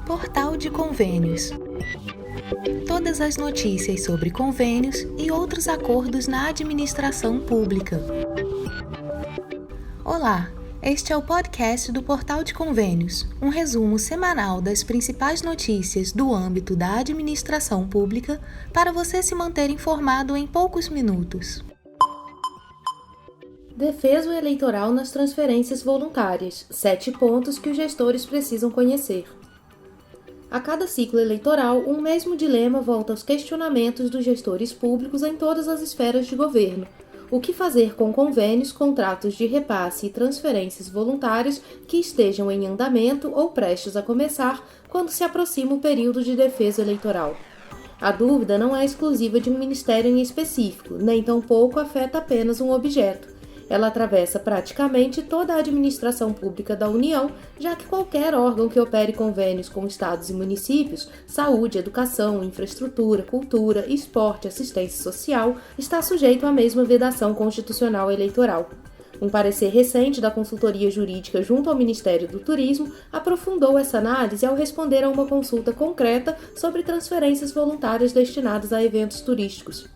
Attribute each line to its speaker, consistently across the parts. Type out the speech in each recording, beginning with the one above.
Speaker 1: Portal de Convênios. Todas as notícias sobre convênios e outros acordos na administração pública. Olá, este é o podcast do Portal de Convênios, um resumo semanal das principais notícias do âmbito da administração pública para você se manter informado em poucos minutos.
Speaker 2: Defeso eleitoral nas transferências voluntárias. 7 pontos que os gestores precisam conhecer. A cada ciclo eleitoral, um mesmo dilema volta aos questionamentos dos gestores públicos em todas as esferas de governo. O que fazer com convênios, contratos de repasse e transferências voluntárias que estejam em andamento ou prestes a começar quando se aproxima o período de defeso eleitoral? A dúvida não é exclusiva de um ministério em específico, nem tampouco afeta apenas um objeto. Ela atravessa praticamente toda a administração pública da União, já que qualquer órgão que opere convênios com estados e municípios, saúde, educação, infraestrutura, cultura, esporte, assistência social, está sujeito à mesma vedação constitucional eleitoral. Um parecer recente da consultoria jurídica junto ao Ministério do Turismo aprofundou essa análise ao responder a uma consulta concreta sobre transferências voluntárias destinadas a eventos turísticos.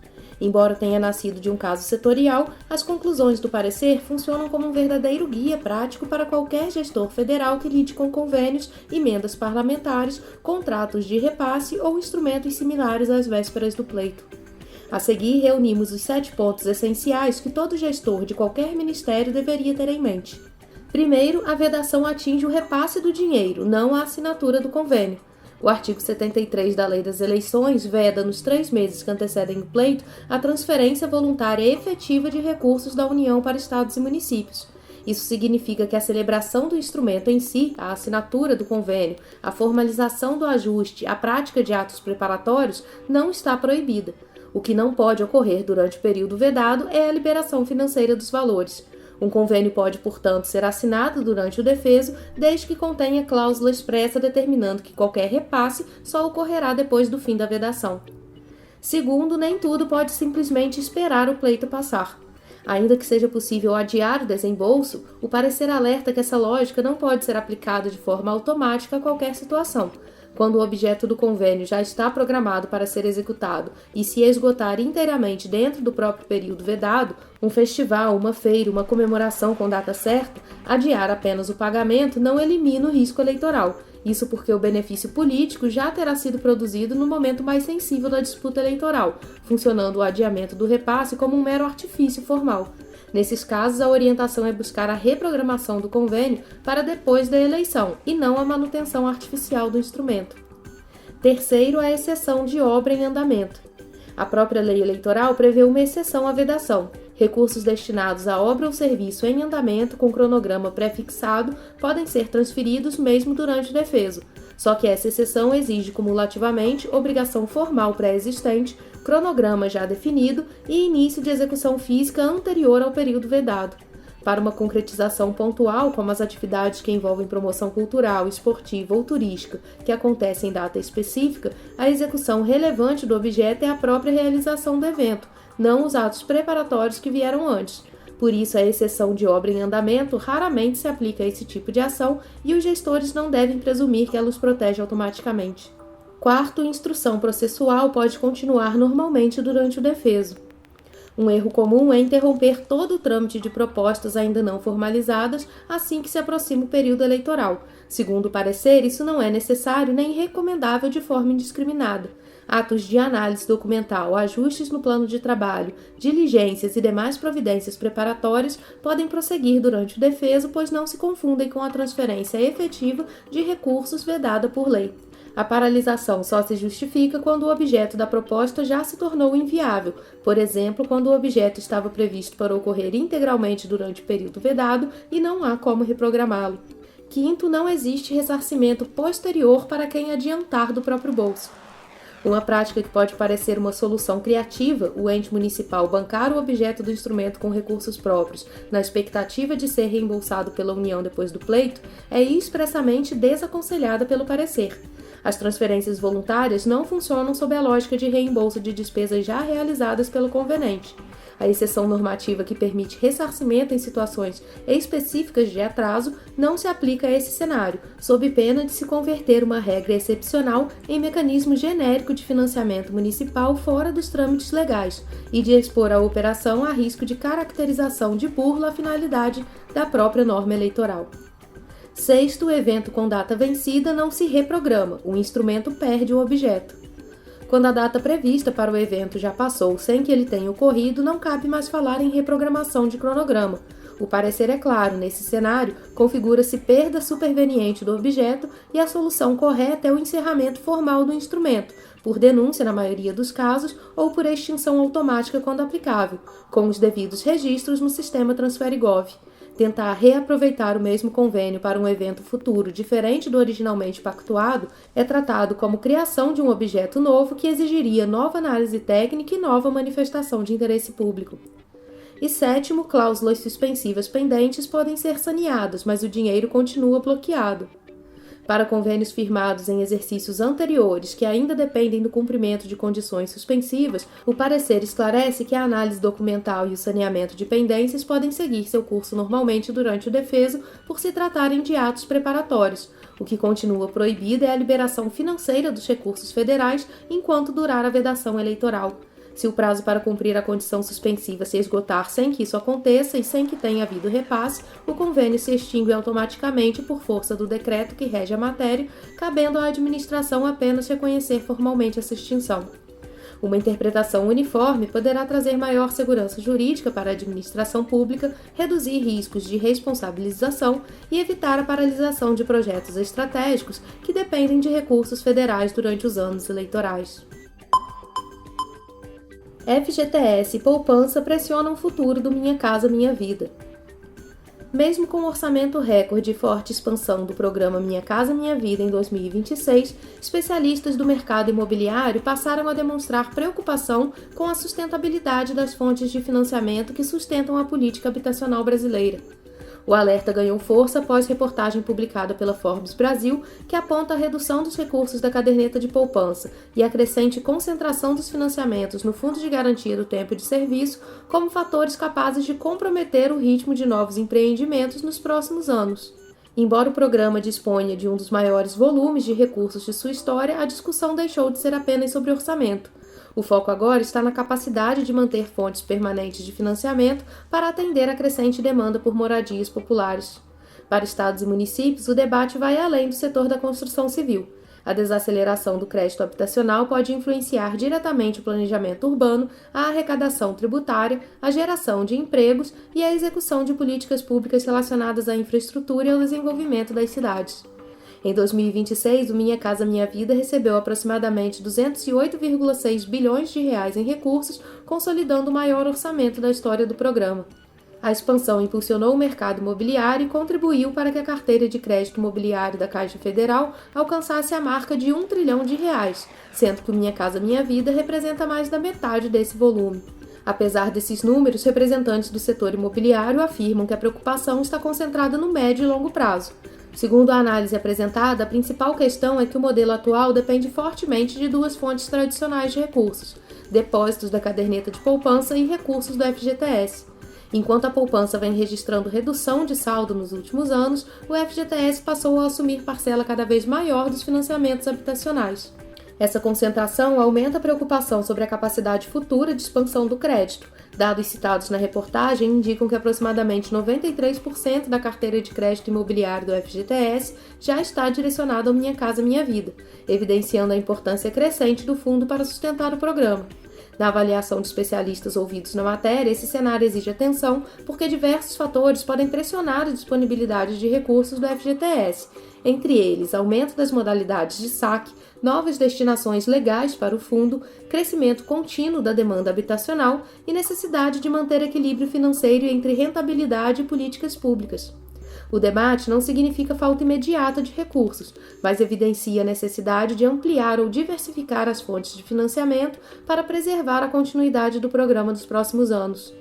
Speaker 2: Embora tenha nascido de um caso setorial, as conclusões do parecer funcionam como um verdadeiro guia prático para qualquer gestor federal que lide com convênios, emendas parlamentares, contratos de repasse ou instrumentos similares às vésperas do pleito. A seguir, reunimos os 7 pontos essenciais que todo gestor de qualquer ministério deveria ter em mente. Primeiro, a vedação atinge o repasse do dinheiro, não a assinatura do convênio. O artigo 73 da Lei das Eleições veda, nos 3 meses que antecedem o pleito, a transferência voluntária efetiva de recursos da União para estados e municípios. Isso significa que a celebração do instrumento em si, a assinatura do convênio, a formalização do ajuste, a prática de atos preparatórios, não está proibida. O que não pode ocorrer durante o período vedado é a liberação financeira dos valores. Um convênio pode, portanto, ser assinado durante o defeso, desde que contenha cláusula expressa determinando que qualquer repasse só ocorrerá depois do fim da vedação. Segundo, nem tudo pode simplesmente esperar o pleito passar. Ainda que seja possível adiar o desembolso, o parecer alerta que essa lógica não pode ser aplicada de forma automática a qualquer situação. Quando o objeto do convênio já está programado para ser executado e se esgotar inteiramente dentro do próprio período vedado, um festival, uma feira, uma comemoração com data certa, adiar apenas o pagamento não elimina o risco eleitoral. Isso porque o benefício político já terá sido produzido no momento mais sensível da disputa eleitoral, funcionando o adiamento do repasse como um mero artifício formal. Nesses casos, a orientação é buscar a reprogramação do convênio para depois da eleição, e não a manutenção artificial do instrumento. Terceiro, a exceção de obra em andamento. A própria lei eleitoral prevê uma exceção à vedação. Recursos destinados a obra ou serviço em andamento com cronograma pré-fixado podem ser transferidos mesmo durante o defeso. Só que essa exceção exige cumulativamente obrigação formal pré-existente, cronograma já definido e início de execução física anterior ao período vedado. Para uma concretização pontual, como as atividades que envolvem promoção cultural, esportiva ou turística, que acontecem em data específica, a execução relevante do objeto é a própria realização do evento, não os atos preparatórios que vieram antes. Por isso, a exceção de obra em andamento raramente se aplica a esse tipo de ação e os gestores não devem presumir que ela os protege automaticamente. Quarto, instrução processual pode continuar normalmente durante o defeso. Um erro comum é interromper todo o trâmite de propostas ainda não formalizadas assim que se aproxima o período eleitoral. Segundo o parecer, isso não é necessário nem recomendável de forma indiscriminada. Atos de análise documental, ajustes no plano de trabalho, diligências e demais providências preparatórias podem prosseguir durante o defeso, pois não se confundem com a transferência efetiva de recursos vedada por lei. A paralisação só se justifica quando o objeto da proposta já se tornou inviável, por exemplo, quando o objeto estava previsto para ocorrer integralmente durante o período vedado e não há como reprogramá-lo. Quinto, não existe ressarcimento posterior para quem adiantar do próprio bolso. Uma prática que pode parecer uma solução criativa, o ente municipal bancar o objeto do instrumento com recursos próprios, na expectativa de ser reembolsado pela União depois do pleito, é expressamente desaconselhada pelo parecer. As transferências voluntárias não funcionam sob a lógica de reembolso de despesas já realizadas pelo convenente. A exceção normativa que permite ressarcimento em situações específicas de atraso não se aplica a esse cenário, sob pena de se converter uma regra excepcional em mecanismo genérico de financiamento municipal fora dos trâmites legais e de expor a operação a risco de caracterização de burla à finalidade da própria norma eleitoral. Sexto, o evento com data vencida não se reprograma, o instrumento perde o objeto. Quando a data prevista para o evento já passou sem que ele tenha ocorrido, não cabe mais falar em reprogramação de cronograma. O parecer é claro, nesse cenário, configura-se perda superveniente do objeto e a solução correta é o encerramento formal do instrumento, por denúncia na maioria dos casos ou por extinção automática quando aplicável, com os devidos registros no sistema TransfereGov. Tentar reaproveitar o mesmo convênio para um evento futuro diferente do originalmente pactuado é tratado como criação de um objeto novo que exigiria nova análise técnica e nova manifestação de interesse público. E sétimo, cláusulas suspensivas pendentes podem ser saneadas, mas o dinheiro continua bloqueado. Para convênios firmados em exercícios anteriores que ainda dependem do cumprimento de condições suspensivas, o parecer esclarece que a análise documental e o saneamento de pendências podem seguir seu curso normalmente durante o defeso por se tratarem de atos preparatórios. O que continua proibido é a liberação financeira dos recursos federais enquanto durar a vedação eleitoral. Se o prazo para cumprir a condição suspensiva se esgotar sem que isso aconteça e sem que tenha havido repasse, o convênio se extingue automaticamente por força do decreto que rege a matéria, cabendo à administração apenas reconhecer formalmente essa extinção. Uma interpretação uniforme poderá trazer maior segurança jurídica para a administração pública, reduzir riscos de responsabilização e evitar a paralisação de projetos estratégicos que dependem de recursos federais durante os anos eleitorais. FGTS e poupança pressionam o futuro do Minha Casa Minha Vida. Mesmo com um orçamento recorde e forte expansão do programa Minha Casa Minha Vida em 2026, especialistas do mercado imobiliário passaram a demonstrar preocupação com a sustentabilidade das fontes de financiamento que sustentam a política habitacional brasileira. O alerta ganhou força após reportagem publicada pela Forbes Brasil, que aponta a redução dos recursos da caderneta de poupança e a crescente concentração dos financiamentos no Fundo de Garantia do Tempo de Serviço como fatores capazes de comprometer o ritmo de novos empreendimentos nos próximos anos. Embora o programa disponha de um dos maiores volumes de recursos de sua história, a discussão deixou de ser apenas sobre orçamento. O foco agora está na capacidade de manter fontes permanentes de financiamento para atender a crescente demanda por moradias populares. Para estados e municípios, o debate vai além do setor da construção civil. A desaceleração do crédito habitacional pode influenciar diretamente o planejamento urbano, a arrecadação tributária, a geração de empregos e a execução de políticas públicas relacionadas à infraestrutura e ao desenvolvimento das cidades. Em 2026, o Minha Casa Minha Vida recebeu aproximadamente 208,6 bilhões de reais em recursos, consolidando o maior orçamento da história do programa. A expansão impulsionou o mercado imobiliário e contribuiu para que a carteira de crédito imobiliário da Caixa Federal alcançasse a marca de R$1 trilhão, sendo que o Minha Casa Minha Vida representa mais da metade desse volume. Apesar desses números, representantes do setor imobiliário afirmam que a preocupação está concentrada no médio e longo prazo. Segundo a análise apresentada, a principal questão é que o modelo atual depende fortemente de duas fontes tradicionais de recursos: depósitos da caderneta de poupança e recursos do FGTS. Enquanto a poupança vem registrando redução de saldo nos últimos anos, o FGTS passou a assumir parcela cada vez maior dos financiamentos habitacionais. Essa concentração aumenta a preocupação sobre a capacidade futura de expansão do crédito. Dados citados na reportagem indicam que aproximadamente 93% da carteira de crédito imobiliário do FGTS já está direcionada ao Minha Casa Minha Vida, evidenciando a importância crescente do fundo para sustentar o programa. Na avaliação de especialistas ouvidos na matéria, esse cenário exige atenção porque diversos fatores podem pressionar a disponibilidade de recursos do FGTS, entre eles aumento das modalidades de saque, novas destinações legais para o fundo, crescimento contínuo da demanda habitacional e necessidade de manter equilíbrio financeiro entre rentabilidade e políticas públicas. O debate não significa falta imediata de recursos, mas evidencia a necessidade de ampliar ou diversificar as fontes de financiamento para preservar a continuidade do programa nos próximos anos.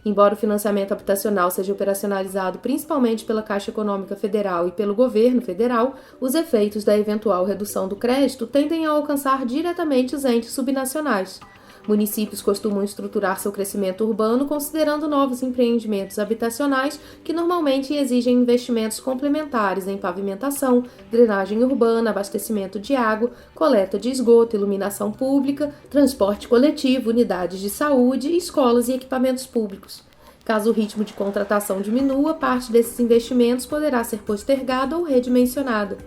Speaker 2: Embora o financiamento habitacional seja operacionalizado principalmente pela Caixa Econômica Federal e pelo governo federal, os efeitos da eventual redução do crédito tendem a alcançar diretamente os entes subnacionais. Municípios costumam estruturar seu crescimento urbano considerando novos empreendimentos habitacionais que normalmente exigem investimentos complementares em pavimentação, drenagem urbana, abastecimento de água, coleta de esgoto, iluminação pública, transporte coletivo, unidades de saúde, escolas e equipamentos públicos. Caso o ritmo de contratação diminua, parte desses investimentos poderá ser postergada ou redimensionada.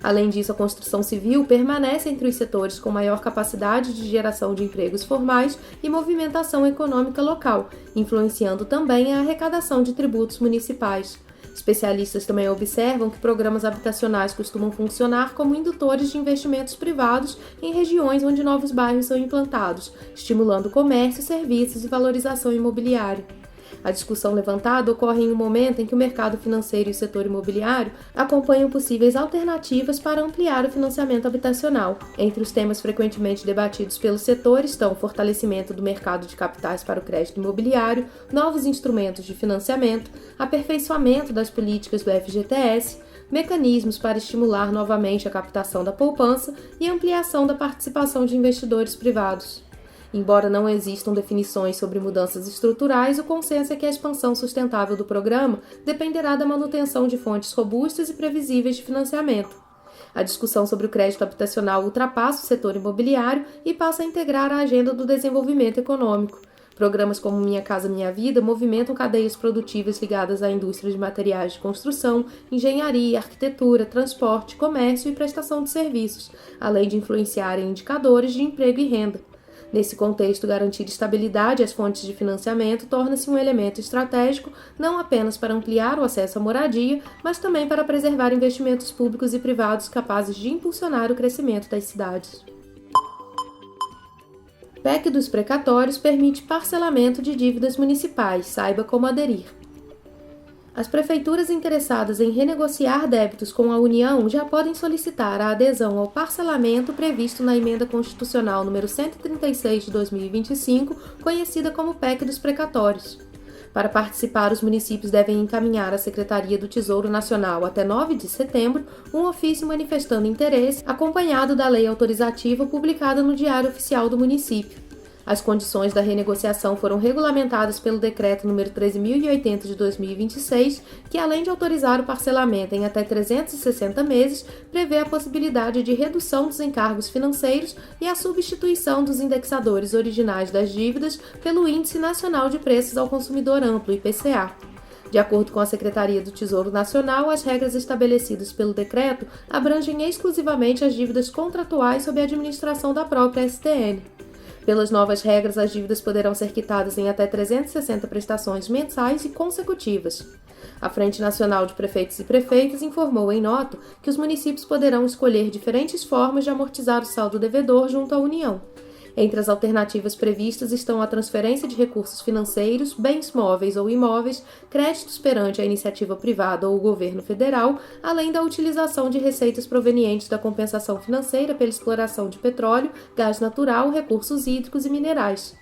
Speaker 2: Além disso, a construção civil permanece entre os setores com maior capacidade de geração de empregos formais e movimentação econômica local, influenciando também a arrecadação de tributos municipais. Especialistas também observam que programas habitacionais costumam funcionar como indutores de investimentos privados em regiões onde novos bairros são implantados, estimulando comércio, serviços e valorização imobiliária. A discussão levantada ocorre em um momento em que o mercado financeiro e o setor imobiliário acompanham possíveis alternativas para ampliar o financiamento habitacional. Entre os temas frequentemente debatidos pelo setor estão o fortalecimento do mercado de capitais para o crédito imobiliário, novos instrumentos de financiamento, aperfeiçoamento das políticas do FGTS, mecanismos para estimular novamente a captação da poupança e ampliação da participação de investidores privados. Embora não existam definições sobre mudanças estruturais, o consenso é que a expansão sustentável do programa dependerá da manutenção de fontes robustas e previsíveis de financiamento. A discussão sobre o crédito habitacional ultrapassa o setor imobiliário e passa a integrar a agenda do desenvolvimento econômico. Programas como Minha Casa Minha Vida movimentam cadeias produtivas ligadas à indústria de materiais de construção, engenharia, arquitetura, transporte, comércio e prestação de serviços, além de influenciar em indicadores de emprego e renda. Nesse contexto, garantir estabilidade às fontes de financiamento torna-se um elemento estratégico não apenas para ampliar o acesso à moradia, mas também para preservar investimentos públicos e privados capazes de impulsionar o crescimento das cidades. PEC dos precatórios permite parcelamento de dívidas municipais. Saiba como aderir. As prefeituras interessadas em renegociar débitos com a União já podem solicitar a adesão ao parcelamento previsto na Emenda Constitucional número 136 de 2025, conhecida como PEC dos precatórios. Para participar, os municípios devem encaminhar à Secretaria do Tesouro Nacional até 9 de setembro um ofício manifestando interesse, acompanhado da lei autorizativa publicada no Diário Oficial do município. As condições da renegociação foram regulamentadas pelo Decreto nº 13.080 de 2026, que, além de autorizar o parcelamento em até 360 meses, prevê a possibilidade de redução dos encargos financeiros e a substituição dos indexadores originais das dívidas pelo Índice Nacional de Preços ao Consumidor Amplo, IPCA. De acordo com a Secretaria do Tesouro Nacional, as regras estabelecidas pelo decreto abrangem exclusivamente as dívidas contratuais sob a administração da própria STN. Pelas novas regras, as dívidas poderão ser quitadas em até 360 prestações mensais e consecutivas. A Frente Nacional de Prefeitos e Prefeitas informou em nota que os municípios poderão escolher diferentes formas de amortizar o saldo devedor junto à União. Entre as alternativas previstas estão a transferência de recursos financeiros, bens móveis ou imóveis, créditos perante a iniciativa privada ou o governo federal, além da utilização de receitas provenientes da compensação financeira pela exploração de petróleo, gás natural, recursos hídricos e minerais.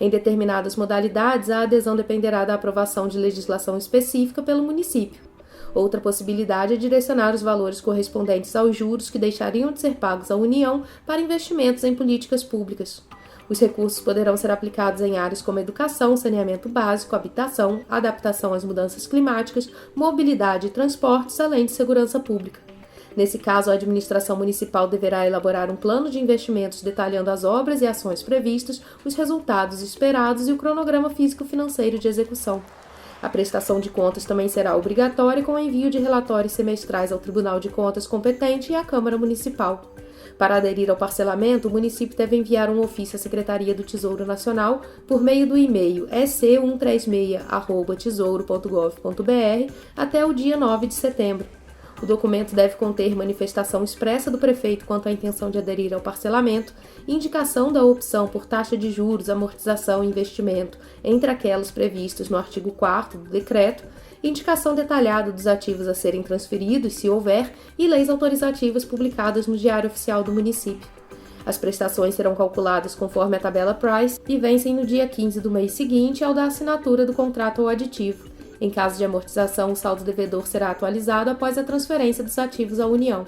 Speaker 2: Em determinadas modalidades, a adesão dependerá da aprovação de legislação específica pelo município. Outra possibilidade é direcionar os valores correspondentes aos juros que deixariam de ser pagos à União para investimentos em políticas públicas. Os recursos poderão ser aplicados em áreas como educação, saneamento básico, habitação, adaptação às mudanças climáticas, mobilidade e transportes, além de segurança pública. Nesse caso, a administração municipal deverá elaborar um plano de investimentos detalhando as obras e ações previstas, os resultados esperados e o cronograma físico-financeiro de execução. A prestação de contas também será obrigatória com o envio de relatórios semestrais ao Tribunal de Contas competente e à Câmara Municipal. Para aderir ao parcelamento, o município deve enviar um ofício à Secretaria do Tesouro Nacional por meio do e-mail ec136@tesouro.gov.br até o dia 9 de setembro. O documento deve conter manifestação expressa do prefeito quanto à intenção de aderir ao parcelamento, indicação da opção por taxa de juros, amortização e investimento, entre aquelas previstas no artigo 4º do decreto, indicação detalhada dos ativos a serem transferidos, se houver, e leis autorizativas publicadas no Diário Oficial do município. As prestações serão calculadas conforme a tabela Price e vencem no dia 15 do mês seguinte ao da assinatura do contrato ou aditivo. Em caso de amortização, o saldo devedor será atualizado após a transferência dos ativos à União.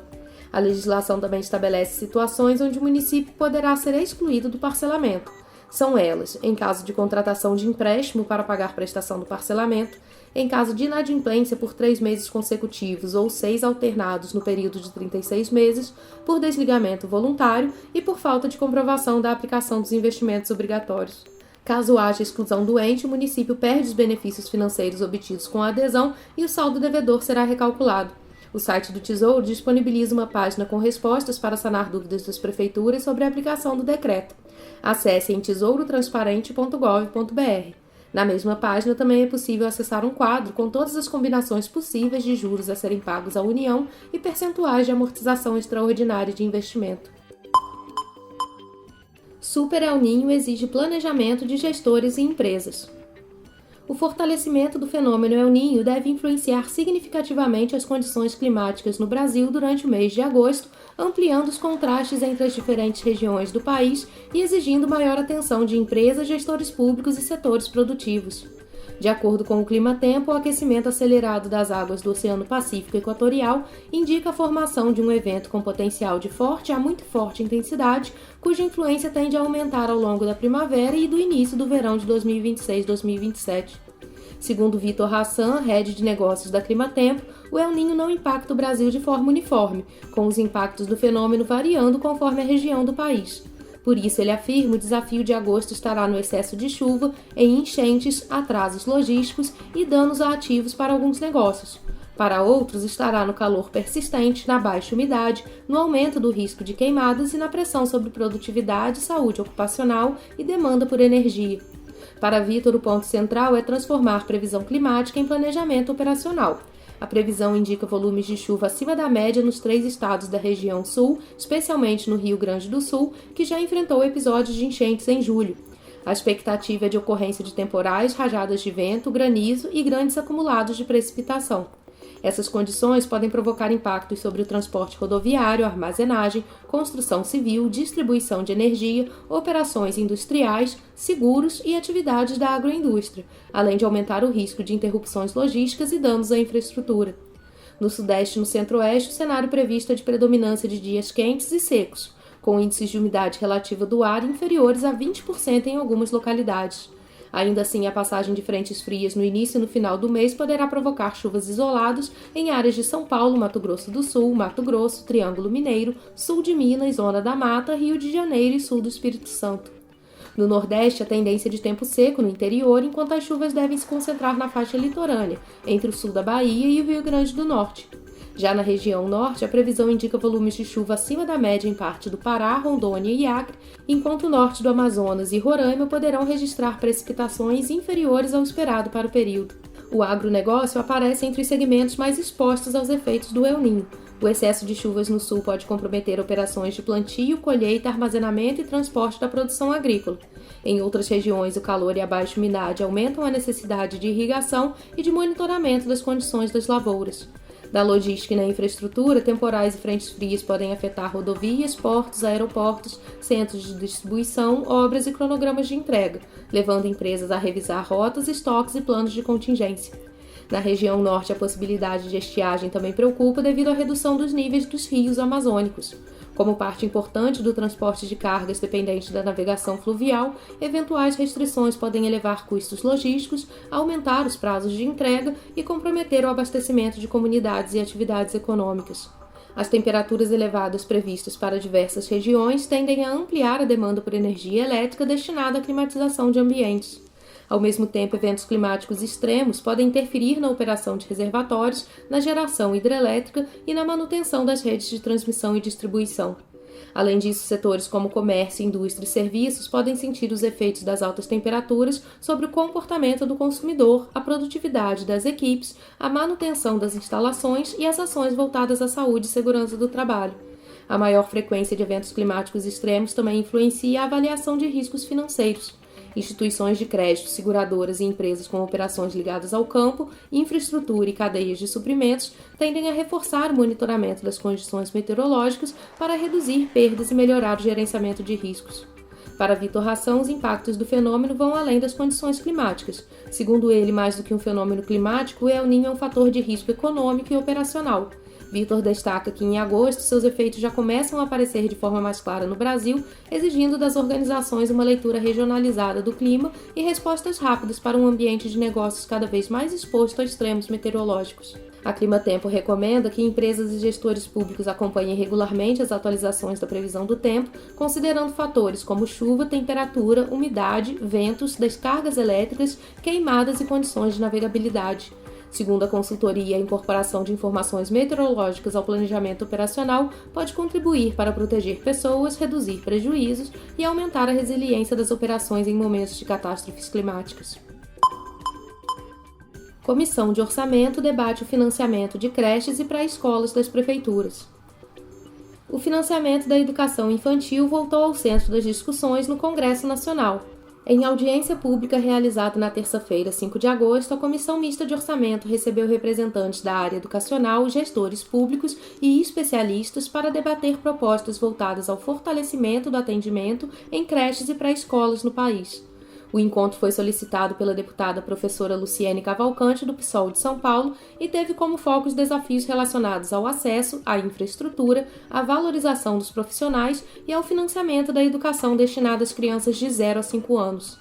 Speaker 2: A legislação também estabelece situações onde o município poderá ser excluído do parcelamento. São elas, em caso de contratação de empréstimo para pagar prestação do parcelamento, em caso de inadimplência por 3 meses consecutivos ou 6 alternados no período de 36 meses, por desligamento voluntário e por falta de comprovação da aplicação dos investimentos obrigatórios. Caso haja exclusão do ente, o município perde os benefícios financeiros obtidos com a adesão e o saldo devedor será recalculado. O site do Tesouro disponibiliza uma página com respostas para sanar dúvidas das prefeituras sobre a aplicação do decreto. Acesse em tesourotransparente.gov.br. Na mesma página também é possível acessar um quadro com todas as combinações possíveis de juros a serem pagos à União e percentuais de amortização extraordinária de investimento. Super El Niño exige planejamento de gestores e empresas. O fortalecimento do fenômeno El Niño deve influenciar significativamente as condições climáticas no Brasil durante o mês de agosto, ampliando os contrastes entre as diferentes regiões do país e exigindo maior atenção de empresas, gestores públicos e setores produtivos. De acordo com o Climatempo, o aquecimento acelerado das águas do Oceano Pacífico Equatorial indica a formação de um evento com potencial de forte a muito forte intensidade, cuja influência tende a aumentar ao longo da primavera e do início do verão de 2026-2027. Segundo Vitor Hassan, head de negócios da Climatempo, o El Niño não impacta o Brasil de forma uniforme, com os impactos do fenômeno variando conforme a região do país. Por isso, ele afirma, o desafio de agosto estará no excesso de chuva, em enchentes, atrasos logísticos e danos a ativos para alguns negócios. Para outros, estará no calor persistente, na baixa umidade, no aumento do risco de queimadas e na pressão sobre produtividade, saúde ocupacional e demanda por energia. Para Vitor, o ponto central é transformar previsão climática em planejamento operacional. A previsão indica volumes de chuva acima da média nos 3 estados da região sul, especialmente no Rio Grande do Sul, que já enfrentou episódios de enchentes em julho. A expectativa é de ocorrência de temporais, rajadas de vento, granizo e grandes acumulados de precipitação. Essas condições podem provocar impactos sobre o transporte rodoviário, armazenagem, construção civil, distribuição de energia, operações industriais, seguros e atividades da agroindústria, além de aumentar o risco de interrupções logísticas e danos à infraestrutura. No Sudeste e no Centro-Oeste, o cenário previsto é de predominância de dias quentes e secos, com índices de umidade relativa do ar inferiores a 20% em algumas localidades. Ainda assim, a passagem de frentes frias no início e no final do mês poderá provocar chuvas isoladas em áreas de São Paulo, Mato Grosso do Sul, Mato Grosso, Triângulo Mineiro, sul de Minas, Zona da Mata, Rio de Janeiro e sul do Espírito Santo. No Nordeste, a tendência é de tempo seco no interior, enquanto as chuvas devem se concentrar na faixa litorânea, entre o sul da Bahia e o Rio Grande do Norte. Já na região norte, a previsão indica volumes de chuva acima da média em parte do Pará, Rondônia e Acre, enquanto o norte do Amazonas e Roraima poderão registrar precipitações inferiores ao esperado para o período. O agronegócio aparece entre os segmentos mais expostos aos efeitos do El Niño. O excesso de chuvas no sul pode comprometer operações de plantio, colheita, armazenamento e transporte da produção agrícola. Em outras regiões, o calor e a baixa umidade aumentam a necessidade de irrigação e de monitoramento das condições das lavouras. Da logística e na infraestrutura, temporais e frentes frias podem afetar rodovias, portos, aeroportos, centros de distribuição, obras e cronogramas de entrega, levando empresas a revisar rotas, estoques e planos de contingência. Na região norte, a possibilidade de estiagem também preocupa devido à redução dos níveis dos rios amazônicos. Como parte importante do transporte de cargas dependente da navegação fluvial, eventuais restrições podem elevar custos logísticos, aumentar os prazos de entrega e comprometer o abastecimento de comunidades e atividades econômicas. As temperaturas elevadas previstas para diversas regiões tendem a ampliar a demanda por energia elétrica destinada à climatização de ambientes. Ao mesmo tempo, eventos climáticos extremos podem interferir na operação de reservatórios, na geração hidrelétrica e na manutenção das redes de transmissão e distribuição. Além disso, setores como comércio, indústria e serviços podem sentir os efeitos das altas temperaturas sobre o comportamento do consumidor, a produtividade das equipes, a manutenção das instalações e as ações voltadas à saúde e segurança do trabalho. A maior frequência de eventos climáticos extremos também influencia a avaliação de riscos financeiros. Instituições de crédito, seguradoras e empresas com operações ligadas ao campo, infraestrutura e cadeias de suprimentos tendem a reforçar o monitoramento das condições meteorológicas para reduzir perdas e melhorar o gerenciamento de riscos. Para Vitor Hassan, os impactos do fenômeno vão além das condições climáticas. Segundo ele, mais do que um fenômeno climático, o El Niño é um fator de risco econômico e operacional. Vitor destaca que em agosto seus efeitos já começam a aparecer de forma mais clara no Brasil, exigindo das organizações uma leitura regionalizada do clima e respostas rápidas para um ambiente de negócios cada vez mais exposto a extremos meteorológicos. A Climatempo recomenda que empresas e gestores públicos acompanhem regularmente as atualizações da previsão do tempo, considerando fatores como chuva, temperatura, umidade, ventos, descargas elétricas, queimadas e condições de navegabilidade. Segundo a consultoria, a incorporação de informações meteorológicas ao planejamento operacional pode contribuir para proteger pessoas, reduzir prejuízos e aumentar a resiliência das operações em momentos de catástrofes climáticas. Comissão de Orçamento debate o financiamento de creches e pré-escolas das prefeituras. O financiamento da educação infantil voltou ao centro das discussões no Congresso Nacional. Em audiência pública realizada na terça-feira, 5 de agosto, a Comissão Mista de Orçamento recebeu representantes da área educacional, gestores públicos e especialistas para debater propostas voltadas ao fortalecimento do atendimento em creches e pré-escolas no país. O encontro foi solicitado pela deputada professora Luciene Cavalcante, do PSOL de São Paulo, e teve como foco os desafios relacionados ao acesso, à infraestrutura, à valorização dos profissionais e ao financiamento da educação destinada às crianças de 0 a 5 anos.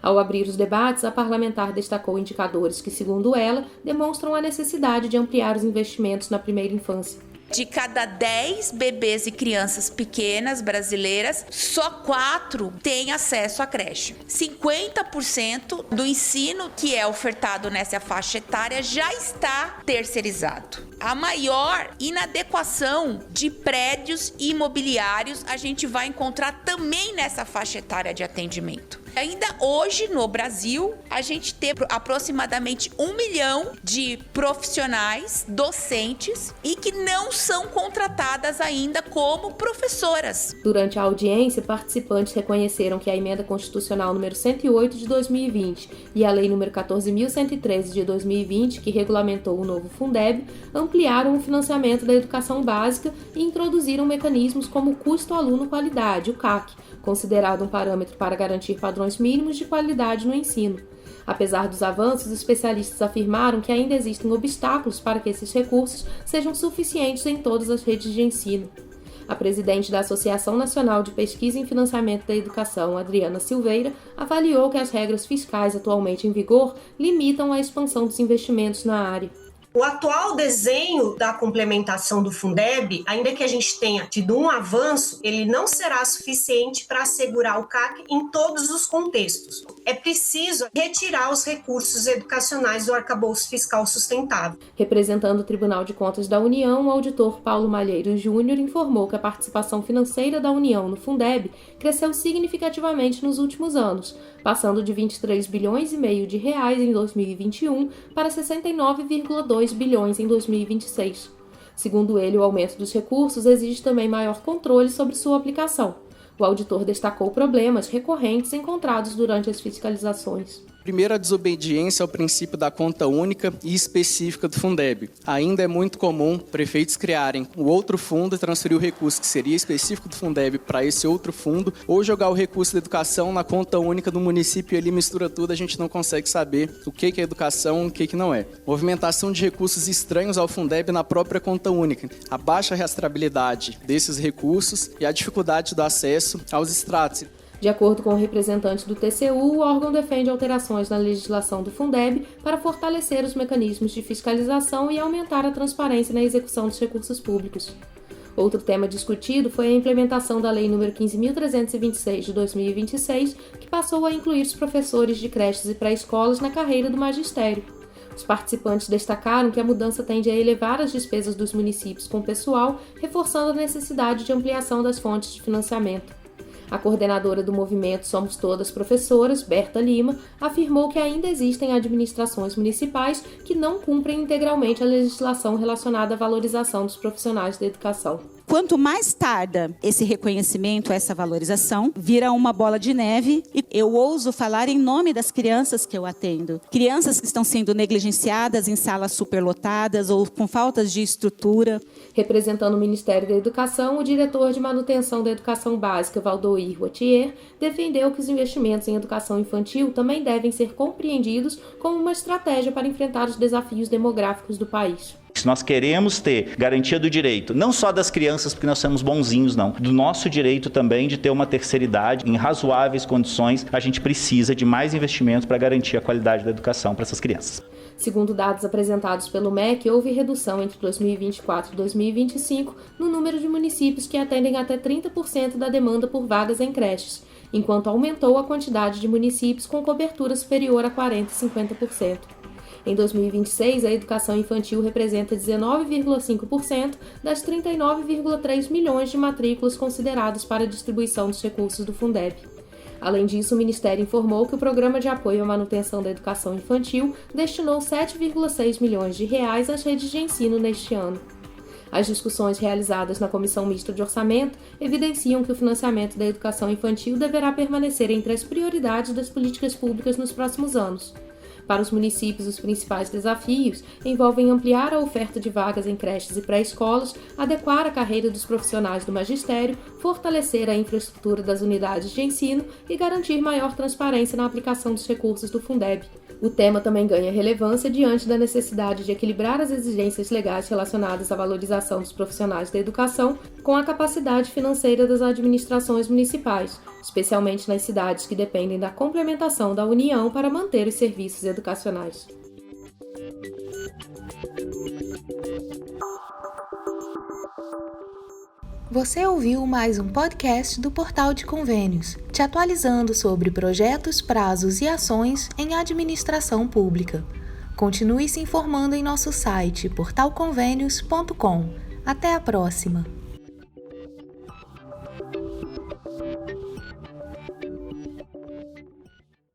Speaker 2: Ao abrir os debates, a parlamentar destacou indicadores que, segundo ela, demonstram a necessidade de ampliar os investimentos na primeira infância.
Speaker 3: De cada 10 bebês e crianças pequenas brasileiras, só 4 têm acesso à creche. 50% do ensino que é ofertado nessa faixa etária já está terceirizado. A maior inadequação de prédios imobiliários a gente vai encontrar também nessa faixa etária de atendimento. Ainda hoje, no Brasil, a gente tem aproximadamente 1 milhão de profissionais docentes e que não são contratadas ainda como professoras.
Speaker 2: Durante a audiência, participantes reconheceram que a Emenda Constitucional número 108 de 2020 e a Lei número 14.113 de 2020, que regulamentou o novo Fundeb, ampliaram o financiamento da educação básica e introduziram mecanismos como o custo aluno-qualidade, o CAC, considerado um parâmetro para garantir padrões mínimos de qualidade no ensino. Apesar dos avanços, especialistas afirmaram que ainda existem obstáculos para que esses recursos sejam suficientes em todas as redes de ensino. A presidente da Associação Nacional de Pesquisa em Financiamento da Educação, Adriana Silveira, avaliou que as regras fiscais atualmente em vigor limitam a expansão dos investimentos na área.
Speaker 4: O atual desenho da complementação do Fundeb, ainda que a gente tenha tido um avanço, ele não será suficiente para assegurar o CAC em todos os contextos. É preciso retirar os recursos educacionais do arcabouço fiscal sustentável.
Speaker 2: Representando o Tribunal de Contas da União, o auditor Paulo Malheiro Júnior informou que a participação financeira da União no Fundeb cresceu significativamente nos últimos anos, passando de 23 bilhões e meio de reais em 2021 para 69,2 bilhões em 2026. Segundo ele, o aumento dos recursos exige também maior controle sobre sua aplicação. O auditor destacou problemas recorrentes encontrados durante as fiscalizações.
Speaker 5: Primeiro, a desobediência ao princípio da conta única e específica do Fundeb. Ainda é muito comum prefeitos criarem o outro fundo e transferir o recurso que seria específico do Fundeb para esse outro fundo, ou jogar o recurso da educação na conta única do município e ali mistura tudo, a gente não consegue saber o que é educação e o que não é. Movimentação de recursos estranhos ao Fundeb na própria conta única, a baixa rastreabilidade desses recursos e a dificuldade do acesso aos extratos.
Speaker 2: De acordo com o representante do TCU, o órgão defende alterações na legislação do Fundeb para fortalecer os mecanismos de fiscalização e aumentar a transparência na execução dos recursos públicos. Outro tema discutido foi a implementação da Lei nº 15.326 de 2026, que passou a incluir os professores de creches e pré-escolas na carreira do magistério. Os participantes destacaram que a mudança tende a elevar as despesas dos municípios com pessoal, reforçando a necessidade de ampliação das fontes de financiamento. A coordenadora do movimento Somos Todas Professoras, Berta Lima, afirmou que ainda existem administrações municipais que não cumprem integralmente a legislação relacionada à valorização dos profissionais da educação.
Speaker 6: Quanto mais tarda esse reconhecimento, essa valorização, vira uma bola de neve e eu ouso falar em nome das crianças que eu atendo. Crianças que estão sendo negligenciadas em salas superlotadas ou com faltas de estrutura.
Speaker 2: Representando o Ministério da Educação, o diretor de manutenção da educação básica, Valdoir Rotier, defendeu que os investimentos em educação infantil também devem ser compreendidos como uma estratégia para enfrentar os desafios demográficos do país.
Speaker 7: Se nós queremos ter garantia do direito, não só das crianças, porque nós somos bonzinhos, não, do nosso direito também de ter uma terceira idade em razoáveis condições, a gente precisa de mais investimento para garantir a qualidade da educação para essas crianças.
Speaker 2: Segundo dados apresentados pelo MEC, houve redução entre 2024 e 2025 no número de municípios que atendem até 30% da demanda por vagas em creches, enquanto aumentou a quantidade de municípios com cobertura superior a 40% e 50%. Em 2026, a educação infantil representa 19,5% das 39,3 milhões de matrículas consideradas para a distribuição dos recursos do Fundeb. Além disso, o Ministério informou que o Programa de Apoio à Manutenção da Educação Infantil destinou 7,6 milhões de reais às redes de ensino neste ano. As discussões realizadas na Comissão Mista de Orçamento evidenciam que o financiamento da educação infantil deverá permanecer entre as prioridades das políticas públicas nos próximos anos. Para os municípios, os principais desafios envolvem ampliar a oferta de vagas em creches e pré-escolas, adequar a carreira dos profissionais do magistério, fortalecer a infraestrutura das unidades de ensino e garantir maior transparência na aplicação dos recursos do Fundeb. O tema também ganha relevância diante da necessidade de equilibrar as exigências legais relacionadas à valorização dos profissionais da educação com a capacidade financeira das administrações municipais, especialmente nas cidades que dependem da complementação da União para manter os serviços educacionais.
Speaker 1: Você ouviu mais um podcast do Portal de Convênios, te atualizando sobre projetos, prazos e ações em administração pública. Continue se informando em nosso site portalconvenios.com. Até a próxima!